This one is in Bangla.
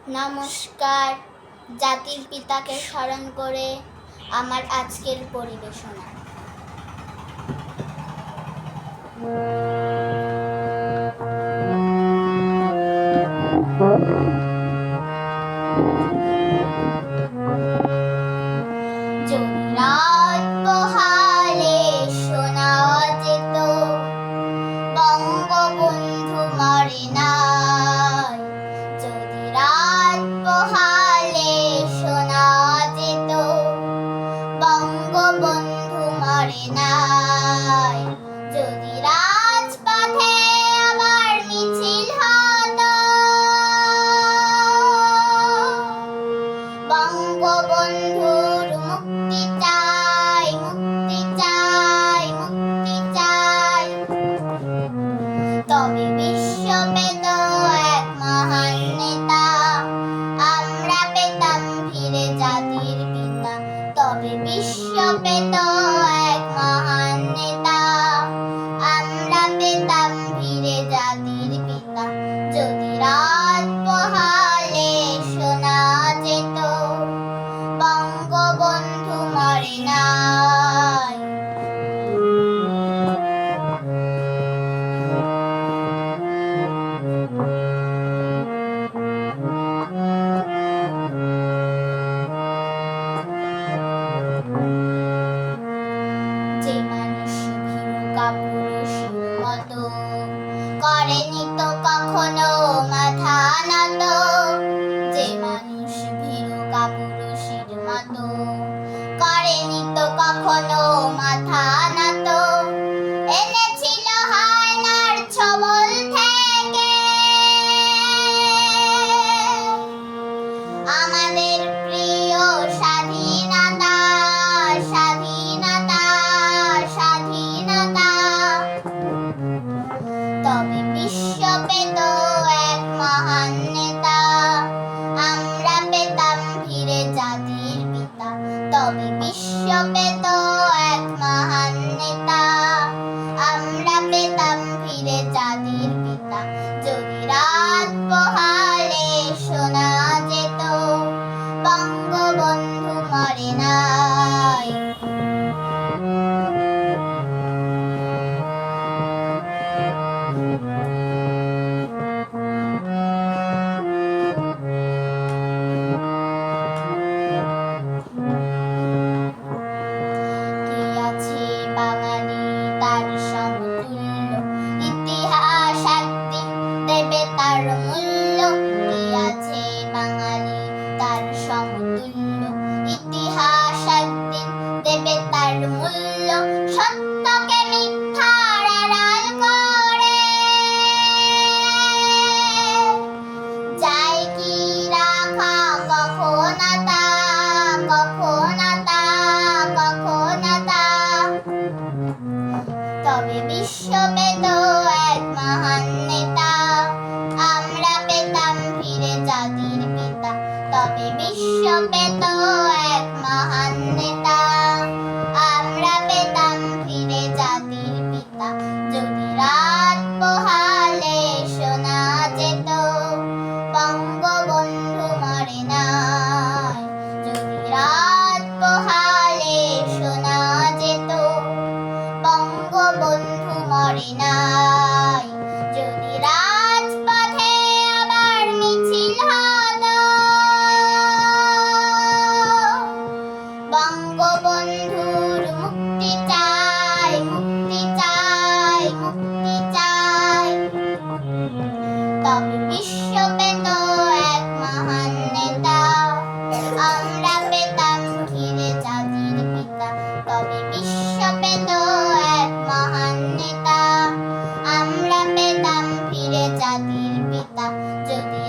নমস্কার। জাতির পিতাকে স্মরণ করে আমার আজকের পরিবেশনা। যদি রাত পোহালে শোনা যেত বঙ্গবন্ধু মরে নাই। যদি রাত পোহালে শোনা যেত বঙ্গবন্ধু মরে নাই। যদি রাজপথে আবার মিছিল হতো বঙ্গবন্ধুর মুক্তি চাই, মুক্তি চাই, মুক্তি চাই, তবে বিশ্ব পেত এক মহান নেতা, আমরা পেতাম ফিরে জাতির পিতা। তবে বিশ্ব পেত এক মহান নেতা, আমরা পেতাম ফিরে জাতির পিতা। যদি রাত পোহালে শোনা যেত বঙ্গবন্ধু মরে নাই। যে মানুষ ভীরু কাপুরুষের মতো করেনি তো কখনো মাথা নত, যে মানুষ ভীরু কাপুরুষের মতো করেনি তো কখনো মাথা নত, এনেছিল হায়নার ছবল থেকে আমাদের প্রিয় স্বাধীনতা, স্বাধীনতা, স্বাধীনতা। তবে বিশ্ব পেত এক মহান নেতা, আমরা পেতাম ফিরে জাতির পিতা। তবে বিশ্ব পেত এক মহান নেতা, আমরা পেতাম ফিরে জাতির পিতা। যদি রাত পোহালে শোনা যেত বঙ্গবন্ধু মরে নাই। কে আছে বাঙালি তার সমতুল্য, ইতিহাস একদিন দেবে তার মূল্য। কে আছে বাঙালি তার সমতুল্য, ইতিহাস একদিন দেবে তার মূল্য। সত্যকে মিথ্যার আড়াল করে যায় কি রাখা কখনতা, কখনতা, কখনতা। তবে বিশ্ব পেত এক মহান নেতা, আমরা পেতাম ফিরে জাতির পিতা। তবে বিশ্ব পেত এক মহান নেতা, আমরা পেতাম ফিরে জাতির পিতা। যদি রাত পোহালে শোনা যেত বঙ্গবন্ধু মরে নাই। যদি রাত পোহালে শোনা যেত বঙ্গবন্ধু মরে নাই। যদি রাজপথে আবার মিছিল হতো বঙ্গবন্ধুর মুক্তি চাই, মুক্তি চাই, মুক্তি চাই, তবে বিশ্ব পেত এক মহান নেতা, আমরা পেতাম ফিরে জাতির পিতা। তবে বিশ্ব পেত এক মহান নেতা, আমরা পেতাম ফিরে জাতির পিতা। যদি